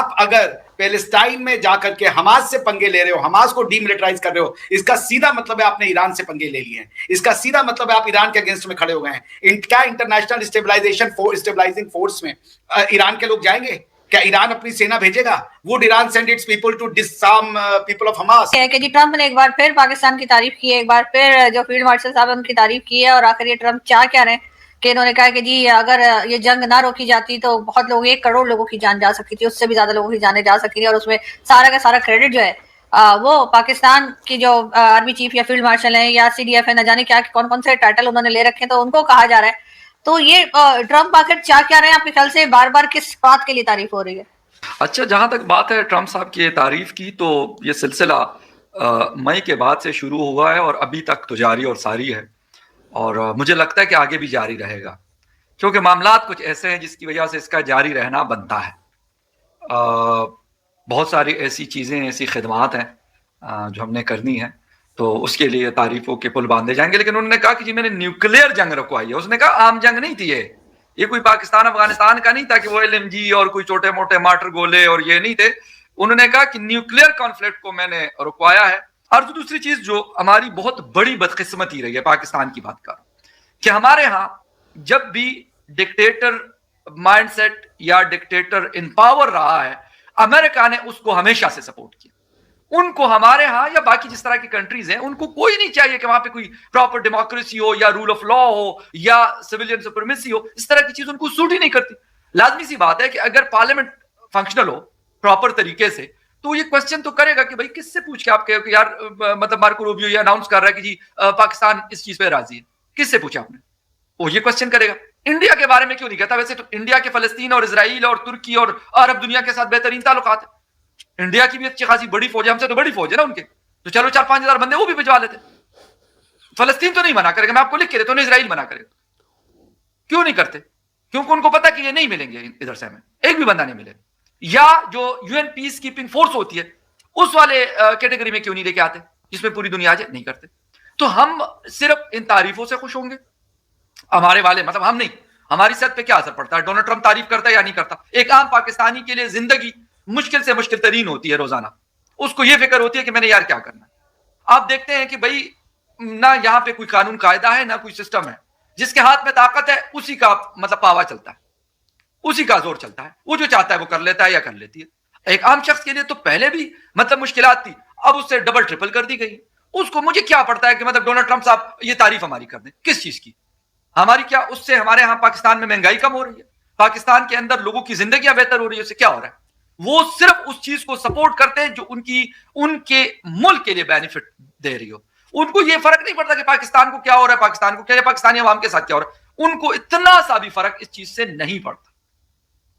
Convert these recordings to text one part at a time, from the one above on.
आप अगर पैलेस्टाइन में जाकर के हमास से पंगे ले रहे हो, हमास को डीमिलिटराइज कर रहे हो, इसका सीधा मतलब है आपने ईरान से पंगे ले लिए हैं। इसका सीधा मतलब है आप ईरान के अगेंस्ट में खड़े हो गए हैं। क्या इंटरनेशनल स्टेबलाइजिंग फोर्स में ईरान के लोग जाएंगे? क्या ईरान अपनी सेना भेजेगा? Would Iran send its people to disarm people of Hamas? कि जी ट्रंप ने एक बार फिर पाकिस्तान की तारीफ की है, एक बार फिर जो फील्ड मार्शल साहब है उनकी तारीफ की है, और आखिर ये ट्रंप चाह क्या रहे हैं कि इन्होंने कहा कि जी अगर ये जंग ना रोकी जाती तो बहुत लोग, 1 करोड़ लोगों की जान जा सकती थी, उससे भी ज्यादा लोगों की जानें जा सकती थी, और उसमें सारा का सारा क्रेडिट जो है वो पाकिस्तान की जो आर्मी चीफ या फील्ड मार्शल है या CDF है, न जाने क्या कौन कौन से टाइटल उन्होंने ले रखे हैं, तो उनको कहा जा रहा है। तो ये ट्रंप आखिर चाह क्या रहे हैं आपके ख्याल से? बार बार किस बात के लिए तारीफ हो रही है? अच्छा, जहां तक बात है ट्रंप साहब की तारीफ की, तो ये सिलसिला मई के बाद से शुरू हुआ है और अभी तक तो जारी और सारी है, और मुझे लगता है कि आगे भी जारी रहेगा, क्योंकि मामलात कुछ ऐसे हैं जिसकी वजह से इसका जारी रहना बनता है। बहुत सारी ऐसी चीज़ें, ऐसी खिदमात हैं जो हमने करनी है, तो उसके लिए तारीफों के पुल बांधे जाएंगे। लेकिन उन्होंने कहा कि जी मैंने न्यूक्लियर जंग रुकवाई है। उसने कहा आम जंग नहीं थी ये कोई पाकिस्तान अफगानिस्तान का नहीं था कि वो LMG और कोई छोटे मोटे मार्टर गोले और ये नहीं थे। उन्होंने कहा कि न्यूक्लियर कॉन्फ्लिक्ट को मैंने रुकवाया है। और दूसरी चीज जो हमारी बहुत बड़ी बदकिस्मती रही है पाकिस्तान की बात कर, कि हमारे यहाँ जब भी डिक्टेटर माइंडसेट या डिक्टेटर इन पावर रहा है, अमेरिका ने उसको हमेशा से सपोर्ट किया। उनको हमारे यहाँ या बाकी जिस तरह की कंट्रीज हैं, उनको कोई नहीं चाहिए कि वहां पे कोई प्रॉपर डेमोक्रेसी हो या रूल ऑफ लॉ हो या सिविलियन सुप्रीमेसी हो। इस तरह की चीज उनको सूट ही नहीं करती। लाजमी सी बात है कि अगर पार्लियामेंट फंक्शनल हो प्रॉपर तरीके से, तो ये क्वेश्चन तो करेगा कि भाई किससे पूछ के आप कहो कि यार मतलब मार्को रूबियो ये अनाउंस कर रहा है कि जी पाकिस्तान इस चीज पे राजी है, किससे पूछा आपने? वो ये क्वेश्चन करेगा। इंडिया के बारे में क्यों नहीं कहता? वैसे तो इंडिया के फलस्तीन और इसराइल और तुर्की और अरब दुनिया के साथ बेहतरीन ताल्लुकात है। इंडिया की भी अच्छी खासी बड़ी फौज है, हमसे तो बड़ी फौज है ना उनके, तो चलो 4-5 हजार बंदे वो भी भिजवा लेते। फलस्तीन तो नहीं मना करेगा, मैं आपको लिख के देता हूं, इसराइल मना करेगा। क्यों नहीं करते? क्योंकि उनको पता कि ये नहीं मिलेंगे, इधर से हमें एक भी बंदा नहीं मिलेगा। या जो UN पीस कीपिंग फोर्स होती है, उस वाले कैटेगरी में क्यों नहीं लेके आते जिसमें पूरी दुनिया आ जाए? नहीं करते। तो हम सिर्फ इन तारीफों से खुश होंगे, हमारे वाले मतलब हम नहीं, हमारी सेहत पे क्या असर पड़ता है? डोनाल्ड ट्रंप तारीफ करता है या नहीं करता? एक आम पाकिस्तानी के लिए जिंदगी मुश्किल से मुश्किल तरीन होती है रोजाना। उसको यह फिक्र होती है कि मैंने यार क्या करना है। आप देखते हैं कि भाई ना यहां पे कोई कानून कायदा है, ना कोई सिस्टम है। जिसके हाथ में ताकत है उसी का मतलब पावा चलता है, उसी का जोर चलता है। वो जो चाहता है वो कर लेता है या कर लेती है। एक आम शख्स के लिए तो पहले भी मतलब मुश्किलात थी, अब उससे डबल ट्रिपल कर दी गई। उसको मुझे क्या पड़ता है कि मतलब डोनाल्ड ट्रंप साहब ये तारीफ हमारी कर दें, किस चीज की? हमारी क्या उससे हमारे यहां पाकिस्तान में महंगाई कम हो रही है? पाकिस्तान के अंदर लोगों की जिंदगी बेहतर हो रही है? उससे क्या हो रहा है? वो सिर्फ उस चीज को सपोर्ट करते हैं जो उनके मुल्क के लिए बेनिफिट दे रही हो। उनको ये फर्क नहीं पड़ता कि पाकिस्तान को क्या हो रहा है, पाकिस्तान को क्या, पाकिस्तानी अवाम के साथ क्या हो रहा है। उनको इतना सा भी फर्क इस चीज से नहीं पड़ता।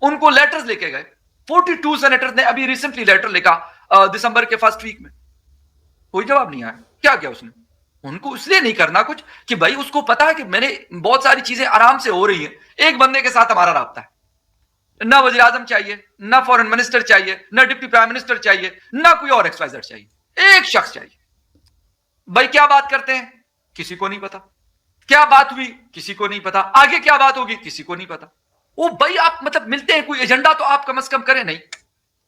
उनको लेटर्स लेके गए, 42 सेनेटर्स ने अभी रिसेंटली लेटर लिखा दिसंबर के फर्स्ट वीक में, कोई जवाब नहीं आया। क्या किया उसने? उनको इसलिए नहीं करना कुछ कि भाई उसको पता है कि मैंने बहुत सारी चीजें आराम से हो रही हैं। एक बंदे के साथ हमारा राब्ता है, ना वजीर आजम चाहिए, ना फॉरेन मिनिस्टर चाहिए, ना डिप्टी प्राइम मिनिस्टर चाहिए, ना कोई और XYZ चाहिए, एक शख्स चाहिए। भाई क्या बात करते हैं किसी को नहीं पता, क्या बात हुई किसी को नहीं पता, आगे क्या बात होगी किसी को नहीं पता। वो भाई आप मतलब मिलते हैं, कोई एजेंडा तो आप कम से कम करें नहीं।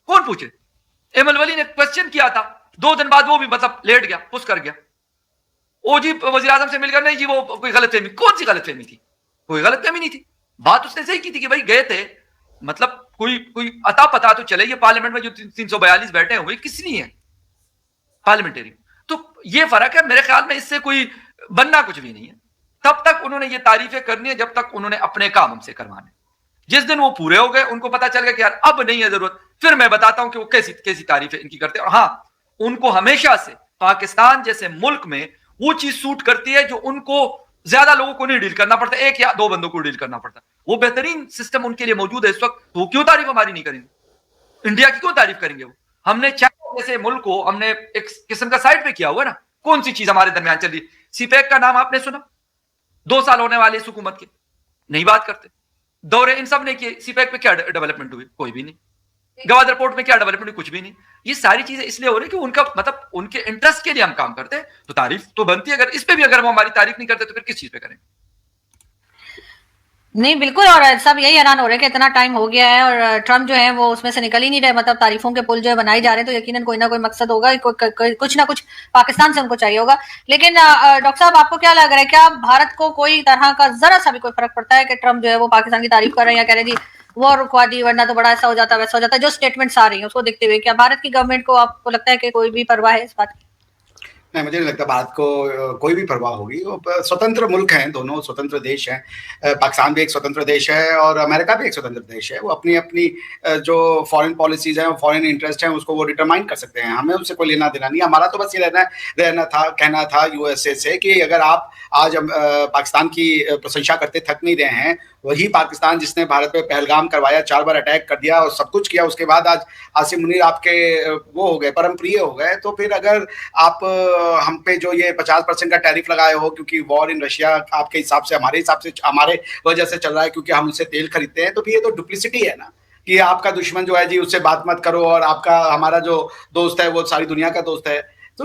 कौन पूछे? एमल वली ने क्वेश्चन किया था, 2 दिन बाद वो भी मतलब लेट गया, पुश कर गया। ओ जी वजीर आजम से मिलकर, नहीं जी वो कोई गलतफहमी। कौन सी गलतफहमी थी? कोई गलतफहमी नहीं थी। बात उसने सही की थी कि भाई गए थे, मतलब कोई अता पता तो चले। ये पार्लियामेंट में जो 342 बैठे हुए किस लिए हैं? पार्लियामेंटरी। तो ये फर्क है मेरे ख्याल में, इससे कोई बनना कुछ भी नहीं है। तब तक उन्होंने ये तारीफें करनी है जब तक उन्होंने अपने काम हमसे करवाने। जिस दिन वो पूरे हो गए, उनको पता चल गया कि यार अब नहीं है जरूरत, फिर मैं बताता हूं कि वो कैसी तारीफें इनकी करते हैं। और हाँ, उनको हमेशा से पाकिस्तान जैसे मुल्क में वो चीज सूट करती है जो उनको ज्यादा लोगों को नहीं डील करना पड़ता, 1 या 2 बंदों को डील करना पड़ता। वो बेहतरीन सिस्टम उनके लिए मौजूद है इस वक्त। तो क्यों तारीफ हमारी नहीं करेंगे? इंडिया की क्यों तारीफ करेंगे? वो हमने चाइना जैसे मुल्क को हमने एक किस्म का साइड पे किया हुआ ना। कौन सी चीज हमारे दरमियान चल रही? सीपैक का नाम आपने सुना? 2 साल होने वाले इस हुकूमत के, नहीं बात करते। दौरे इन सब ने किए, सीपैक पे क्या डेवलपमेंट हुई? कोई भी नहीं। गवादर पोर्ट में क्या डेवलपमेंट हुई? कुछ भी नहीं। ये सारी चीजें इसलिए हो रही कि उनका मतलब उनके इंटरेस्ट के लिए हम काम करते हैं, तो तारीफ तो बनती है। अगर इस पे भी अगर वो हमारी तारीफ नहीं करते तो फिर किस चीज पे करें? नहीं बिल्कुल, और सब यही हैरान हो रहे हैं कि इतना टाइम हो गया है और ट्रम्प जो है वो उसमें से निकल ही नहीं रहे, मतलब तारीफों के पुल जो है बनाए जा रहे हैं, तो यकीनन कोई ना कोई मकसद होगा, कुछ ना कुछ पाकिस्तान से उनको चाहिए होगा। लेकिन डॉक्टर साहब, आपको क्या लग रहा है, क्या भारत को कोई तरह का जरा सा भी कोई फर्क पड़ता है कि ट्रम्प जो है वो पाकिस्तान की तारीफ कर रहे हैं या कह रहे हैं जी वो रुकवा दी वरना तो बड़ा ऐसा हो जाता वैसा हो जाता, जो स्टेटमेंट्स आ रही है उसको देखते हुए क्या भारत की गवर्नमेंट को, आपको लगता है कि कोई भी परवाह है इस बात की? नहीं, मुझे नहीं लगता भारत को कोई भी परवाह होगी। वो स्वतंत्र मुल्क हैं, दोनों स्वतंत्र देश हैं। पाकिस्तान भी एक स्वतंत्र देश है और अमेरिका भी एक स्वतंत्र देश है। वो अपनी अपनी जो फॉरेन पॉलिसीज हैं, फॉरेन इंटरेस्ट हैं, उसको वो डिटरमाइन कर सकते हैं। हमें उससे कोई लेना देना नहीं। हमारा तो बस ये कहना था यूएसए से कि अगर आप आज पाकिस्तान की प्रशंसा करते थक नहीं रहे हैं, वही पाकिस्तान जिसने भारत पे पहलगाम करवाया, 4 बार अटैक कर दिया और सब कुछ किया, उसके बाद आज आसिम मुनीर आपके वो हो गए, परम प्रिय हो गए, तो फिर अगर आप हम पे जो ये 50% का टैरिफ लगाए हो क्योंकि वॉर इन रशिया आपके हिसाब से हमारे वजह से चल रहा है क्योंकि हम उससे तेल खरीदते हैं, तो फिर ये तो डुप्लिसिटी है ना कि आपका दुश्मन जो है जी उससे बात मत करो और आपका हमारा जो दोस्त है वो सारी दुनिया का दोस्त है। तो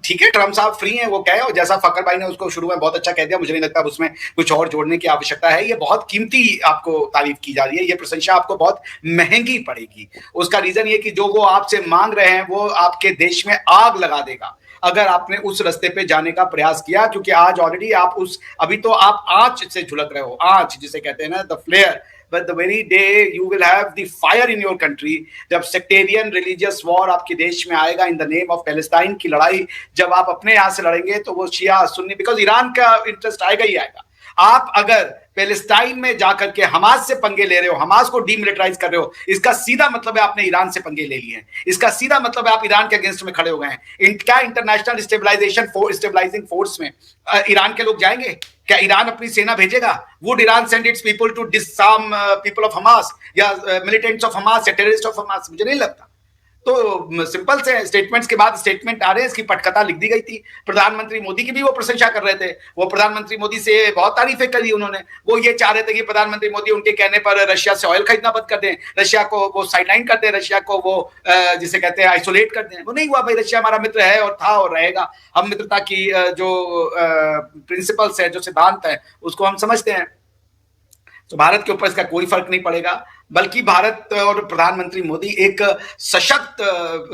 ठीक है, ट्रम्प साहब फ्री हैं, वो कहे, और जैसा फकर भाई ने उसको शुरू में बहुत अच्छा कह दिया, मुझे नहीं लगता उसमें कुछ और जोड़ने की आवश्यकता है। ये बहुत कीमती आपको तारीफ की जा रही है, ये प्रशंसा आपको बहुत महंगी पड़ेगी। उसका रीजन ये कि जो वो आपसे मांग रहे हैं वो आपके देश में आग लगा देगा अगर आपने उस रास्ते पे जाने का प्रयास किया, क्योंकि आज ऑलरेडी आप अभी तो आप आंच से झुलक रहे हो, आंच जिसे कहते हैं ना, the flair, but the very day you will have the fire in your country, जब सेक्टेरियन रिलीजियस वॉर आपके देश में आएगा in the name of Palestine की लड़ाई, जब आप अपने यहां से लड़ेंगे तो वो शिया सुन्नी, बिकॉज ईरान का इंटरेस्ट आएगा ही आएगा। आप अगर पैलेस्टाइन में जाकर के हमास से पंगे ले रहे हो, हमास को डीमिलिटराइज कर रहे हो, इसका सीधा मतलब है आपने ईरान से पंगे ले लिए हैं। इसका सीधा मतलब है आप ईरान के अगेंस्ट में खड़े हो गए हैं। क्या इंटरनेशनल स्टेबलाइजिंग फोर्स में ईरान के लोग जाएंगे? क्या ईरान अपनी सेना भेजेगा? Would Iran send its people to disarm people of Hamas या मिलिटेंट्स ऑफ हमास या टेररिस्ट ऑफ हमास? मुझे नहीं लगता। तो सिंपल से स्टेटमेंट्स के बाद स्टेटमेंट आ रहे हैं, इसकी पटकथा लिख दी गई थी। प्रधानमंत्री मोदी की भी वो प्रशंसा कर रहे थे, वो प्रधानमंत्री मोदी से बहुत तारीफें करी उन्होंने। वो ये चाह रहे थे कि प्रधानमंत्री मोदी उनके कहने पर रशिया से ऑयल खरीदना बंद कर दें, रशिया को वो साइडलाइन कर दें, रशिया को वो जिसे कहते हैं आइसोलेट कर दें। वो नहीं हुआ भाई, रशिया हमारा मित्र है और था और रहेगा। हम मित्रता की जो प्रिंसिपल्स है, जो सिद्धांत है, उसको हम समझते हैं। तो भारत के ऊपर इसका कोई फर्क नहीं पड़ेगा, बल्कि भारत और प्रधानमंत्री मोदी एक सशक्त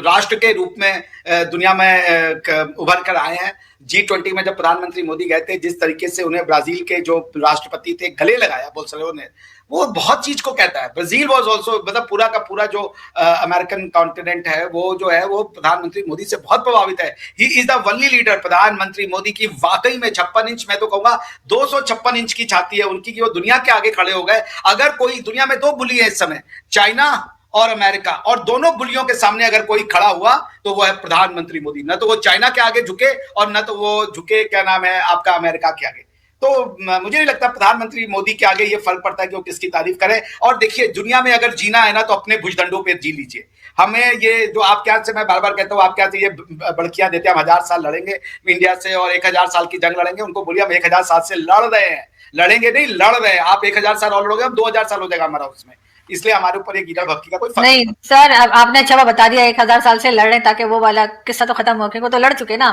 राष्ट्र के रूप में दुनिया में उभर कर आए हैं। G20 में जब प्रधानमंत्री मोदी गए थे, जिस तरीके से उन्हें ब्राजील के जो राष्ट्रपति थे गले लगाया बोल्सोनारो ने, वो बहुत चीज को कहता है। ब्राजील वाज आल्सो, मतलब पूरा का पूरा जो अमेरिकन कॉन्टिनेंट है वो जो है वो प्रधानमंत्री मोदी से बहुत प्रभावित है। He is the only leader. प्रधानमंत्री मोदी की वाकई में 56 इंच, मैं तो कहूंगा 256 इंच की छाती है उनकी, कि वो दुनिया के आगे खड़े हो गए। अगर कोई दुनिया में 2 बुली है इस समय, चाइना और अमेरिका, और दोनों बुलियों के सामने अगर कोई खड़ा हुआ तो वो है प्रधानमंत्री मोदी। न तो वो चाइना के आगे झुके और न तो वो झुके क्या नाम है आपका अमेरिका के आगे। तो मुझे नहीं लगता प्रधानमंत्री मोदी के आगे ये फर्क पड़ता है कि वो किसकी तारीफ करे। और देखिए, दुनिया में अगर जीना है ना तो अपने भुजदंडों पे जी लीजिए। हमें ये जो आप क्या से, मैं बार बार कहता हूँ, आप क्या से ये बड़कियां देते हैं, हम 1000 साल लड़ेंगे इंडिया से और 1000 साल की जंग लड़ेंगे। उनको बोलिए हम 1000 साल से लड़ रहे हैं, लड़ेंगे नहीं, लड़ रहे हैं। आप 1000 साल और लड़ोगे, हम 2000 साल हो जाएगा हमारा उसमें। इसलिए हमारे ऊपर ये गीदड़ भक्ति का कोई फर्क नहीं सर, आपने अच्छा बता दिया 1000 साल से लड़ रहे हैं ताकि वो वाला किस्सा तो खत्म हो गया, वो तो लड़ चुके ना,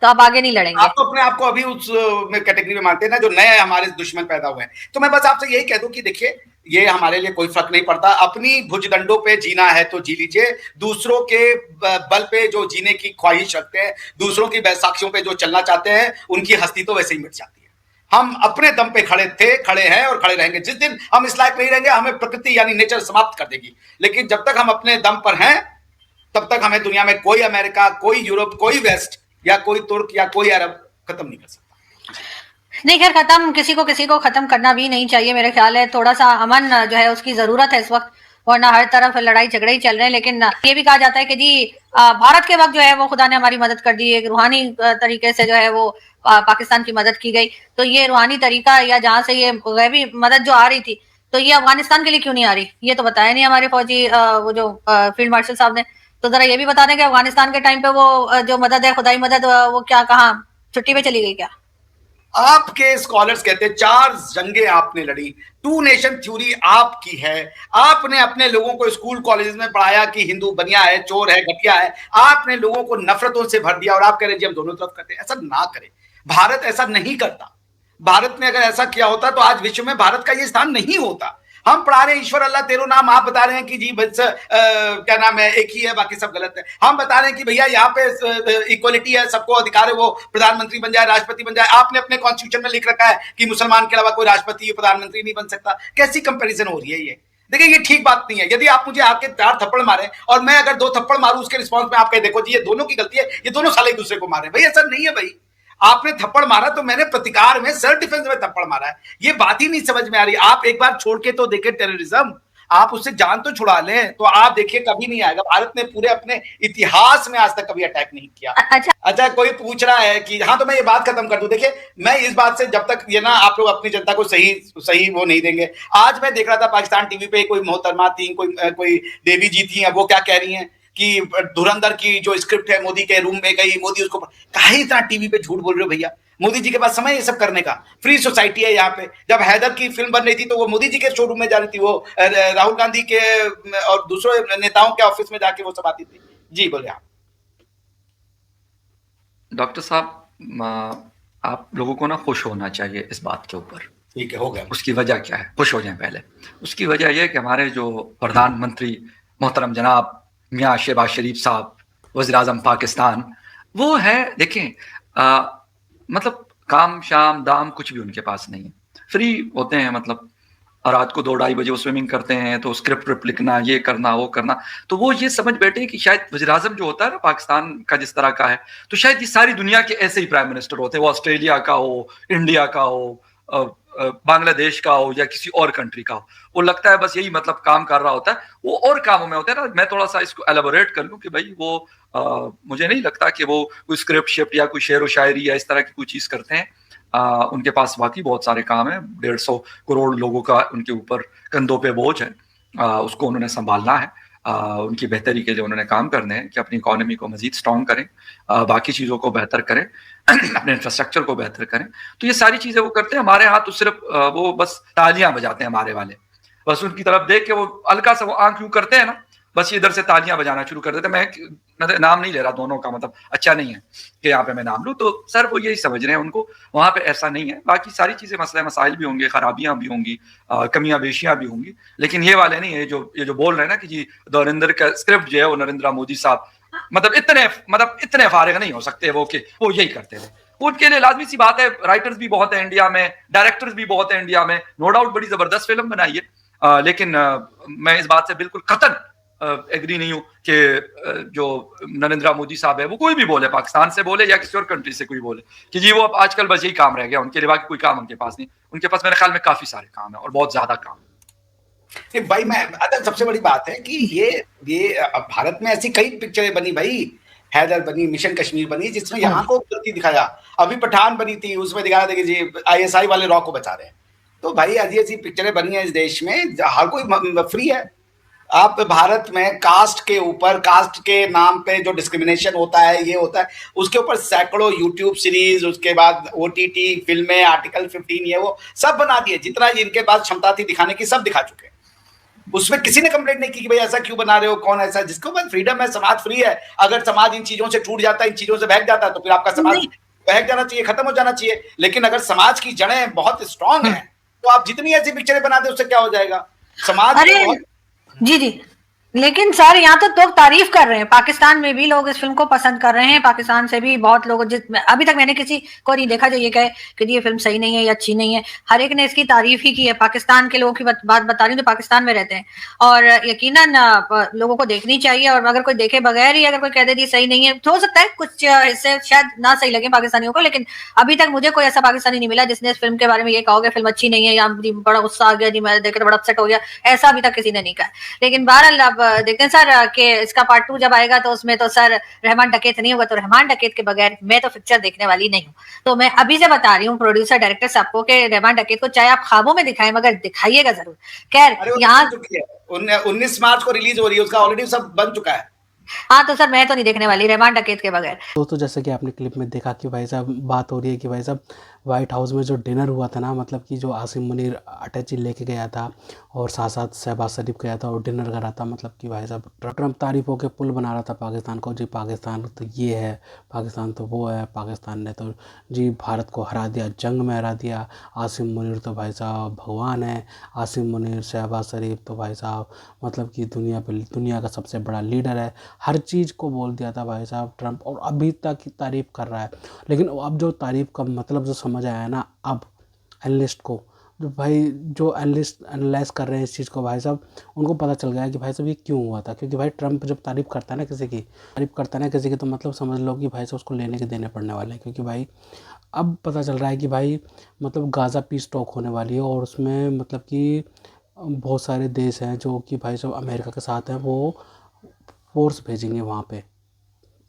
तो आप आगे नहीं लड़ेंगे। आप तो अपने आप को अभी उस कैटेगरी में मानते हैं ना जो नए हमारे दुश्मन पैदा हुए हैं। तो मैं बस आपसे यही कह दूं कि देखिए, ये हमारे लिए कोई फर्क नहीं पड़ता। अपनी भुजदंडों पे जीना है तो जी लीजिए। दूसरों के बल पे जो जीने की ख्वाहिश रखते हैं, दूसरों की बैसाखियों पे जो चलना चाहते हैं, उनकी हस्ती तो वैसे ही मिट जाती है। हम अपने दम पे खड़े थे, खड़े हैं और खड़े रहेंगे। जिस दिन हम इस लायक नहीं रहेंगे, हमें प्रकृति यानी नेचर समाप्त कर देगी। लेकिन जब तक हम अपने दम पर हैं, तब तक हमें दुनिया में कोई अमेरिका, कोई यूरोप, कोई वेस्ट या कोई तुर्क या कोई अरब खत्म नहीं कर सकता। नहीं, खैर खत्म किसी को खत्म करना भी नहीं चाहिए। मेरे ख्याल है थोड़ा सा अमन जो है उसकी जरूरत है इस वक्त, वरना हर तरफ लड़ाई झगड़े ही चल रहे हैं। लेकिन ये भी कहा जाता है कि जी भारत के वक्त जो है वो खुदा ने हमारी मदद कर दी, एक रूहानी तरीके से जो है वो पाकिस्तान की मदद की गई। तो ये रूहानी तरीका या जहाँ से ये गैबी मदद जो आ रही थी, तो ये अफगानिस्तान के लिए क्यों नहीं आ रही, ये तो बताया नहीं हमारे फौजी वो जो फील्ड मार्शल साहब ने। तो जरा ये भी बता दें कि अफगानिस्तान के टाइम पे वो जो मदद है, खुदाई मदद, वो क्या कहाँ छुट्टी पे चली गई क्या? आपके स्कॉलर्स कहते हैं 4 जंगें आपने लड़ी, 2 नेशन थ्योरी आपकी है। आपने अपने लोगों को स्कूल कॉलेज में पढ़ाया कि हिंदू बनिया है, चोर है, घटिया है। आपने लोगों को नफरतों से भर दिया और आप कह रहे जी हम दोनों तरफ करते हैं। ऐसा ना करें, भारत ऐसा नहीं करता। भारत ने अगर ऐसा किया होता तो आज विश्व में भारत का ये स्थान नहीं होता। हम पढ़ा रहे हैं ईश्वर अल्लाह तेरो नाम, आप बता रहे हैं कि जी बस क्या नाम है, एक ही है, बाकी सब गलत है। हम बता रहे हैं कि भैया यहाँ पे इक्वलिटी है, सबको अधिकार है, वो प्रधानमंत्री बन जाए, राष्ट्रपति बन जाए। आपने अपने कॉन्स्टिट्यूशन में लिख रखा है कि मुसलमान के अलावा कोई राष्ट्रपति या प्रधानमंत्री नहीं बन सकता। कैसी कंपेरिजन हो रही है ये? देखिए ये ठीक बात नहीं है। यदि आप मुझे आके 4 थप्पड़ मारे और मैं अगर 2 थप्पड़ मारूं, उसके रिस्पॉन्स में आप कहे देखो जी ये दोनों की गलती है, ये दोनों साले एक दूसरे को मारे, भाई ऐसा नहीं है। भाई आपने थप्पड़ मारा तो मैंने प्रतिकार में, सेल्फ डिफेंस में थप्पड़ मारा है। ये बात ही नहीं समझ में आ रही। आप एक बार छोड़ के तो देखें टेररिज्म, आप उससे जान तो छुड़ा लें, तो आप देखिए कभी नहीं आएगा। भारत ने पूरे अपने इतिहास में आज तक कभी अटैक नहीं किया। अच्छा कोई पूछ रहा है कि हाँ, तो मैं ये बात खत्म कर दूं। देखिए मैं इस बात से, जब तक ये ना आप लोग अपनी जनता को सही वो नहीं देंगे। आज मैं देख रहा था पाकिस्तान टीवी पे, कोई मोहतरमा थी, कोई देवी जी थी, वो क्या कह रही हैं कि धुरंधर की जो स्क्रिप्ट है मोदी के रूम में गई, मोदी उसको काहे इतना टीवी पे झूठ बोल रहे हो भैया? मोदी जी के पास समय है ये सब करने का, फ्री सोसाइटी है यहाँ पे। जब हैदर की फिल्म बन रही थी तो वो मोदी जी के शोरूम में जा रही थी, वो राहुल गांधी के और दूसरे नेताओं के ऑफिस में जाके वो सब आती थी। जी बोले आप। डॉक्टर साहब, आप लोगों को ना खुश होना चाहिए इस बात के ऊपर। ठीक है, हो गया। उसकी वजह क्या है? खुश हो जाएं पहले। उसकी वजह यह है कि हमारे जो प्रधानमंत्री मोहतरम जनाब मियाँ शहबाज शरीफ साहब, वज़ीर आज़म पाकिस्तान, वो है, देखें मतलब काम शाम दाम कुछ भी उनके पास नहीं है, फ्री होते हैं। मतलब और रात को 2-2:30 बजे वो स्विमिंग करते हैं, तो स्क्रिप्ट लिखना, ये करना वो करना, तो वो ये समझ बैठे कि शायद वज़ीर आज़म जो होता है ना पाकिस्तान का जिस तरह का है, तो शायद ये सारी दुनिया के ऐसे ही प्राइम मिनिस्टर होते हैं, वो ऑस्ट्रेलिया का हो, इंडिया का हो, बांग्लादेश का हो या किसी और कंट्री का हो। वो लगता है बस यही मतलब काम कर रहा होता है, वो और कामों में होता है ना। मैं थोड़ा सा इसको एलाबोरेट कर लूं कि भाई वो मुझे नहीं लगता कि वो कोई स्क्रिप्ट शिफ्ट या कोई शेर व शायरी या इस तरह की कोई चीज़ करते हैं। उनके पास वाकई बहुत सारे काम है। 150 करोड़ लोगों का उनके ऊपर कंधों पे बोझ है, उसको उन्होंने संभालना है। उनकी बेहतरी के लिए उन्होंने काम करने हैं कि अपनी इकोनॉमी को मजीद स्ट्रॉन्ग करें, बाकी चीज़ों को बेहतर करें, अपने इंफ्रास्ट्रक्चर को बेहतर करें। तो ये सारी चीज़ें वो करते हैं। हमारे यहाँ तो सिर्फ वो बस तालियां बजाते हैं हमारे वाले, बस उनकी तरफ देख के वो हल्का सा वो आंख यूं करते हैं ना, बस इधर से तालियां बजाना शुरू कर देते हैं। मैं नाम नहीं ले रहा दोनों का, मतलब अच्छा नहीं है कि यहाँ पे मैं नाम लूँ, तो सर वो यही समझ रहे हैं, उनको वहाँ पे ऐसा नहीं है। बाकी सारी चीज़ें मसला मसाइल भी होंगे, खराबियां भी होंगी, कमियां बेशियां भी होंगी, लेकिन ये वाले नहीं है ये जो बोल रहे हैं ना कि जी धुरंधर का स्क्रिप्ट जो है वो नरेंद्र मोदी साहब मतलब इतने फारिग नहीं हो सकते वो कि वो यही करते थे। उनके लिए लाजमी सी बात है, राइटर्स भी बहुत है इंडिया में, डायरेक्टर्स भी बहुत है इंडिया में, नो डाउट बड़ी जबरदस्त फिल्म बनाई है, लेकिन मैं इस बात से बिल्कुल कतन एग्री नहीं हूं कि जो नरेंद्र मोदी साहब है वो कोई भी बोले, पाकिस्तान से बोले या किसी और कंट्री से कोई बोले कि जी वो अब आजकल बस यही काम रह गया उनके लिए, बाकी कोई काम उनके पास नहीं। उनके पास मेरे ख्याल में काफी सारे काम है और बहुत ज्यादा काम। भाई सबसे बड़ी बात है कि ये भारत में ऐसी कई पिक्चरें बनी भाई, हैदर बनी, मिशन कश्मीर बनी, जिसमें यहाँ को गलती दिखाया। अभी पठान बनी थी, उसमें दिखाया था कि जी ISI वाले रॉ को बचा रहे हैं। तो भाई ऐसी पिक्चरें बनी है इस देश में, हर कोई फ्री है। आप भारत में कास्ट के ऊपर, कास्ट के नाम पे जो डिस्क्रिमिनेशन होता है, ये होता है, उसके ऊपर सैकड़ों यूट्यूब सीरीज, उसके बाद OTT फिल्में, आर्टिकल 15, ये वो सब बना दिए। जितना इनके पास क्षमता थी दिखाने की सब दिखा चुके। उसमें किसी ने कंप्लेंट नहीं की कि भाई ऐसा क्यों बना रहे हो, कौन ऐसा, जिसको बस फ्रीडम है, समाज फ्री है। अगर समाज इन चीजों से छूट जाता है, इन चीजों से बहक जाता है, तो फिर आपका समाज बहक जाना चाहिए, खत्म हो जाना चाहिए। लेकिन अगर समाज की जड़ें बहुत स्ट्रांग हैं, तो आप जितनी ऐसी पिक्चरें बना दे उससे क्या हो जाएगा? समाज जी लेकिन सर यहाँ तो लोग तारीफ कर रहे हैं, पाकिस्तान में भी लोग इस फिल्म को पसंद कर रहे हैं, पाकिस्तान से भी बहुत लोग, अभी तक मैंने किसी को नहीं देखा जो ये कहे कि ये फिल्म सही नहीं है या अच्छी नहीं है। हर एक ने इसकी तारीफ ही की है। पाकिस्तान के लोगों की बात बता रही हूँ, तो पाकिस्तान में रहते हैं और यकीनन लोगों को देखनी चाहिए। और अगर कोई देखे बगैर ही अगर कोई कह दे सही नहीं है, तो हो सकता है कुछ हिस्से शायद ना सही लगे पाकिस्तानियों को, लेकिन अभी तक मुझे कोई ऐसा पाकिस्तानी नहीं मिला जिसने इस फिल्म के बारे में ये कहोगे फिल्म अच्छी नहीं है या बड़ा गुस्सा आ गया, जी मैं देख बड़ा अपसेट हो गया, ऐसा अभी तक किसी ने नहीं कहा। लेकिन बहरहाल अब देखते हैं सर कि इसका पार्ट 2 जब आएगा तो उसमें तो सर रहमान डकैत नहीं होगा, तो रहमान डकैत के बगैर मैं तो पिक्चर देखने वाली नहीं हूँ। तो मैं अभी से बता रही हूँ प्रोड्यूसर डायरेक्टर साहब को कि रहमान डकैत को चाहे आप ख्वाबों में दिखाएं मगर दिखाइएगा जरूर। खैर यहाँ 19 मार्च को रिलीज हो रही है, उसका ऑलरेडी सब बन चुका है। हाँ तो सर मैं तो नहीं देखने वाली रहमान डकैत के बगैर। दोस्तों जैसे कि आपने क्लिप में देखा कि भाई साहब बात हो रही है कि भाई साहब वाइट हाउस में जो डिनर हुआ था ना, मतलब कि जो आसिम मुनीर अटैची लेके गया था और साथ साथ शहबाज शरीफ गया था और डिनर करा था, मतलब कि भाई साहब ट्रम्प तारीफों के पुल बना रहा था पाकिस्तान को, जी पाकिस्तान तो ये है, पाकिस्तान तो वो है, पाकिस्तान ने तो जी भारत को हरा दिया, जंग में हरा दिया, आसिम मुनीर तो भाई साहब भगवान है, आसिम मुनीर शहबाज शरीफ तो भाई साहब मतलब कि दुनिया का सबसे बड़ा लीडर है। हर चीज़ को बोल दिया था भाई साहब ट्रम्प, और अभी तक की तारीफ़ कर रहा है। लेकिन अब जो तारीफ़ का मतलब जो समझ आया है ना, अब एनालिस्ट को, जो भाई जो एनालिस्ट एनालाइज कर रहे हैं इस चीज़ को भाई साहब, उनको पता चल गया है कि भाई साहब ये क्यों हुआ था। क्योंकि भाई ट्रम्प जब तारीफ़ करता है ना किसी की, तो मतलब समझ लो कि भाई साहब उसको लेने के देने पड़ने वाले हैं। क्योंकि भाई अब पता चल रहा है कि भाई मतलब गाज़ा पीस टॉक होने वाली है, और उसमें मतलब कि बहुत सारे देश हैं जो कि भाई साहब अमेरिका के साथ हैं, वो फोर्स भेजेंगे वहाँ पे,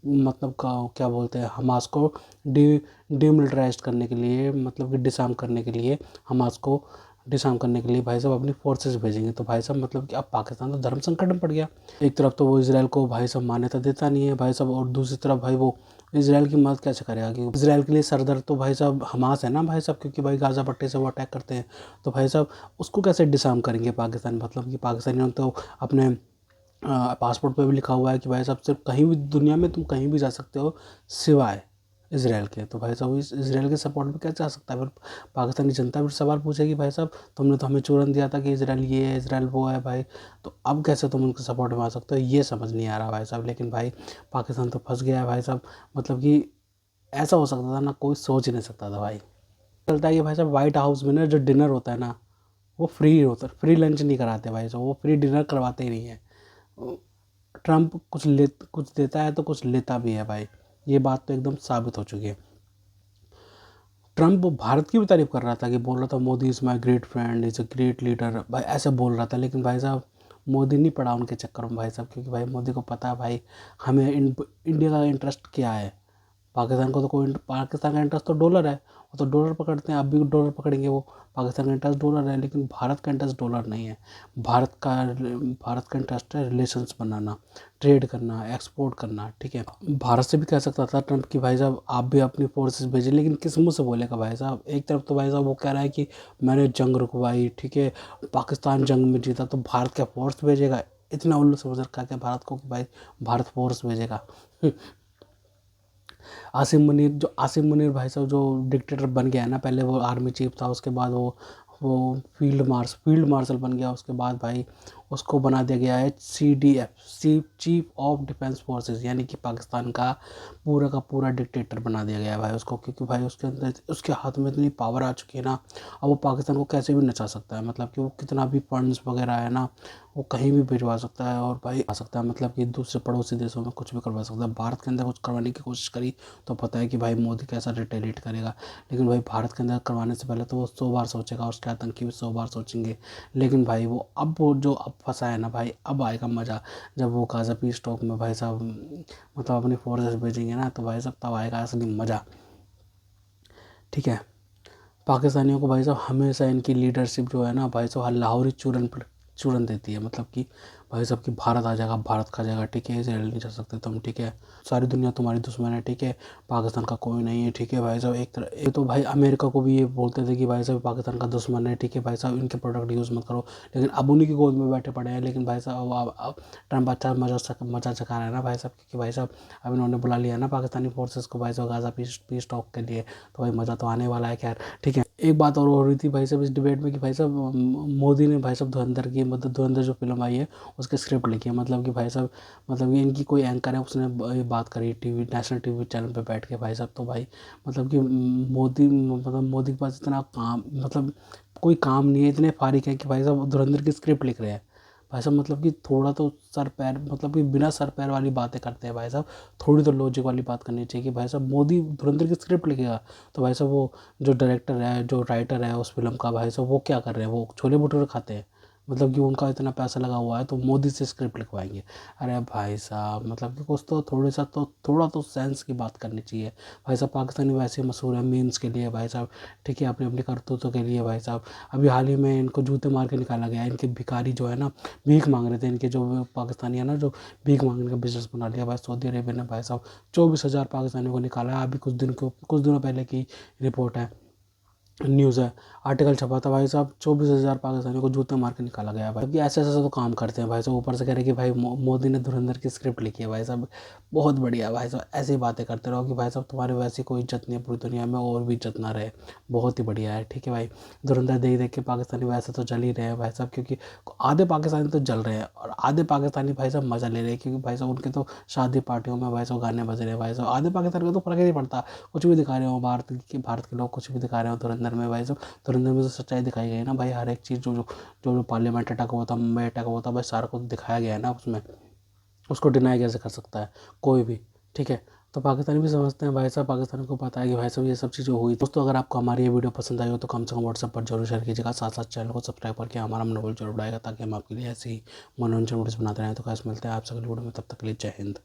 मतलब क्या बोलते हैं, हमास को डिमिलिटराइज करने के लिए, मतलब कि डिसआर्म करने के लिए, हमास को डिसआर्म करने के लिए भाई साहब अपनी फोर्सेस भेजेंगे। तो भाई साहब मतलब कि अब पाकिस्तान तो धर्म संकट में पड़ गया। एक तरफ तो वो इसराइल को भाई साहब मान्यता देता नहीं है भाई साहब, और दूसरी तरफ भाई वो इसराइल की मदद कैसे करेगा, क्योंकि इसराइल के लिए सरदर्द तो भाई साहब हमास है ना भाई साहब, क्योंकि भाई गाज़ा पट्टी से वो अटैक करते हैं। तो भाई साहब उसको कैसे डिसआर्म करेंगे पाकिस्तान, मतलब कि पाकिस्तानियों तो अपने पासपोर्ट पे भी लिखा हुआ है कि भाई साहब सिर्फ कहीं भी दुनिया में तुम कहीं भी जा सकते हो सिवाय इसराइल के। तो भाई साहब इस इसराइल के सपोर्ट में कैसे आ सकता है, फिर पाकिस्तानी जनता फिर सवाल पूछेगी भाई साहब तुमने तो हमें चूरन दिया था कि इसराइल ये है, इसराइल वो है भाई, तो अब कैसे तुम उनके सपोर्ट में आ सकते हो, ये समझ नहीं आ रहा भाई साहब। लेकिन भाई पाकिस्तान तो फंस गया है भाई साहब, मतलब कि ऐसा हो सकता था ना, कोई सोच ही नहीं सकता था भाई। चलता है कि भाई साहब वाइट हाउस में ना जो डिनर होता है ना, वो फ्री होता है, फ्री लंच नहीं कराते भाई साहब, वो फ्री डिनर करवाते ही नहीं है। ट्रम्प कुछ देता है तो कुछ लेता भी है भाई, ये बात तो एकदम साबित हो चुकी है। ट्रम्प भारत की भी तारीफ कर रहा था, कि बोल रहा था Modi is my great friend, is a great leader, भाई ऐसे बोल रहा था। लेकिन भाई साहब मोदी नहीं पड़ा उनके चक्कर में भाई साहब, क्योंकि भाई मोदी को पता है भाई हमें इंडिया का इंटरेस्ट क्या है। पाकिस्तान को तो कोई, पाकिस्तान का इंटरेस्ट तो डॉलर है, वो तो डॉलर पकड़ते हैं, अब भी डॉलर पकड़ेंगे वो, पाकिस्तान का इंटरेस्ट डॉलर है। लेकिन भारत का इंटरेस्ट डॉलर नहीं है, भारत का इंटरेस्ट है रिलेशंस बनाना, ट्रेड करना, एक्सपोर्ट करना, ठीक है। भारत से भी कह सकता था ट्रम्प कि भाई साहब आप भी अपनी फोर्सेस भेजिए, लेकिन किस मुँह से बोलेगा भाई साहब। एक तरफ तो भाई साहब वो कह रहा है कि मैंने जंग रुकवाई, ठीक है, पाकिस्तान जंग में जीता, तो भारत क्या फोर्स भेजेगा, इतना उल्लू समझ रखा है क्या भारत को कि भाई भारत फोर्स भेजेगा। आसिम मुनीर भाई साहब जो डिक्टेटर बन गया है ना, पहले वो आर्मी चीफ था, उसके बाद वो फील्ड मार्शल बन गया, उसके बाद भाई उसको बना दिया गया है CDF, chief of defence forces, यानी कि पाकिस्तान का पूरा डिक्टेटर बना दिया गया है भाई उसको। क्योंकि भाई उसके अंदर उसके हाथ में इतनी पावर आ चुकी है ना, अब वो पाकिस्तान को कैसे भी नचा सकता है, मतलब कि वो कितना भी फंड्स वगैरह है ना, वो कहीं भी भिजवा सकता है, और भाई आ सकता है, मतलब कि दूसरे पड़ोसी देशों में कुछ भी करवा सकता है। भारत के अंदर कुछ करवाने की कोशिश करी तो पता है कि भाई मोदी कैसा रिटेलिएट करेगा। लेकिन भाई भारत के अंदर करवाने से पहले तो वो 100 बार सोचेगा, उसके आतंकी भी 100 बार सोचेंगे। लेकिन भाई वो जो अब फंसा है ना भाई, अब आएगा मज़ा, जब वो गाज़ा पीस टॉक में भाई साहब मतलब अपनी फोर्सेस भेजेंगे ना, तो भाई साहब तब आएगा असली मज़ा, ठीक है। पाकिस्तानियों को भाई साहब हमेशा इनकी लीडरशिप जो है ना भाई साहब लाहौरी चूरन देती है, मतलब कि भाई साहब कि भारत आ जाएगा, भारत खा जाएगा, ठीक है, इसराइल नहीं जा सकते तुम, ठीक है, सारी दुनिया तुम्हारी दुश्मन है, ठीक है, पाकिस्तान का कोई नहीं है, ठीक है भाई साहब। एक तरह ये तो भाई अमेरिका को भी ये बोलते थे कि भाई साहब पाकिस्तान का दुश्मन है, ठीक है भाई साहब, इनके प्रोडक्ट यूज़ मत करो। लेकिन अब उन्हीं की गोद में बैठे पड़े हैं। लेकिन भाई साहब अब ट्रम्प अच्छा मजा चखा रहा है ना भाई साहब, क्योंकि भाई साहब अब इन्होंने बुला लिया ना पाकिस्तानी फोर्सेस को भाई साहब गाज़ा पीस टॉक के लिए, तो भाई मज़ा तो आने वाला है खैर, ठीक है। एक बात और हो रही थी भाई साहब इस डिबेट में, कि भाई साहब मोदी ने भाई साहब धुरंधर जो फिल्म आई है उसके स्क्रिप्ट लिखी है, मतलब कि भाई साहब मतलब कि इनकी कोई एंकर है उसने ये बात करी नेशनल टीवी चैनल पे बैठ के भाई साहब। तो भाई मतलब कि मोदी के पास इतना काम, मतलब कोई काम नहीं है, इतने फारिग है कि भाई साहब धुरंधर की स्क्रिप्ट लिख रहे हैं भाई साहब। मतलब कि थोड़ा तो सर पैर, मतलब कि बिना सर पैर वाली बातें करते हैं भाई साहब, थोड़ी तो लॉजिक वाली बात करनी चाहिए कि भाई साहब मोदी धुरंधर की स्क्रिप्ट लिखेगा, तो भाई साहब वो जो डायरेक्टर है, जो राइटर है उस फिल्म का, भाई साहब वो क्या कर रहे हैं, वो छोले भटूरे खाते हैं, मतलब कि उनका इतना पैसा लगा हुआ है तो मोदी से स्क्रिप्ट लिखवाएंगे। अरे भाई साहब मतलब कि कुछ तो थोड़ा तो सेंस की बात करनी चाहिए भाई साहब। पाकिस्तानी वैसे मशहूर है मीम्स के लिए भाई साहब, ठीक है, अपनी अपनी करतूतों के लिए भाई साहब। अभी हाल ही में इनको जूते मार के निकाला गया, इनके भिखारी जो है ना भीख मांग रहे थे, इनके जो पाकिस्तानी है ना जो भीख मांगने का बिजनेस बना लिया भाई सऊदी अरेबिया ने भाई साहब। 24,000 पाकिस्तानियों को निकाला है, अभी कुछ दिनों पहले की रिपोर्ट है। न्यूज़ है, आर्टिकल छपा था भाई साहब, 24,000 पाकिस्तानियों को जूते मार के निकाला गया भाई। जबकि ऐसे ऐसे तो काम करते हैं भाई साहब, ऊपर से कह रहे हैं कि भाई मोदी ने धुरंधर की स्क्रिप्ट लिखी है भाई साहब। बहुत बढ़िया भाई साहब, ऐसी ही बातें करते रहो कि भाई साहब तुम्हारे वैसी कोई इज्जत नहीं है पूरी दुनिया में, और भी इज्जत ना रहे। बहुत ही बढ़िया है, ठीक है भाई। धुरंधर देख देख के पाकिस्तानी वैसे तो जल ही रहे हैं भाई साहब, क्योंकि आधे पाकिस्तानी तो जल रहे हैं और आधे पाकिस्तानी भाई साहब मज़ा ले रहे हैं, क्योंकि भाई साहब उनके तो शादी पार्टियों में भाई साहब गाने बज रहे हैं भाई साहब। आधे पाकिस्तानी को तो फर्क ही नहीं पड़ता, कुछ भी दिखा रहे हो, भारत के लोग कुछ भी दिखा रहे हो धुरंधर में भाई साहब। धुरंधर में तो सच्चाई दिखाई गई है ना भाई, हर एक चीज़ जो पार्लियामेंट अटैक हुआ था, मुंबई अटैक हुआ था भाई, सारा कुछ दिखाया गया है ना उसमें। उसको डिनाई कैसे कर सकता है कोई भी, ठीक है। तो पाकिस्तानी भी समझते हैं भाई साहब, पाकिस्तानी को पता है कि भाई साहब ये सब चीज़ें हुई। दोस्तों अगर आपको हमारी ये वीडियो पसंद आई हो तो कम से कम व्हाट्सएप पर जरूर शेयर कीजिएगा, साथ साथ चैनल को सब्सक्राइब करके हमारा मनोबल जरूर बढ़ाएगा, ताकि हम आपके लिए ऐसे ही मनोरंजन वीडियोस बनाते रहें। तो कैसे मिलते हैं आप सभी वीडियो में, तब तक के लिए जय हिंद।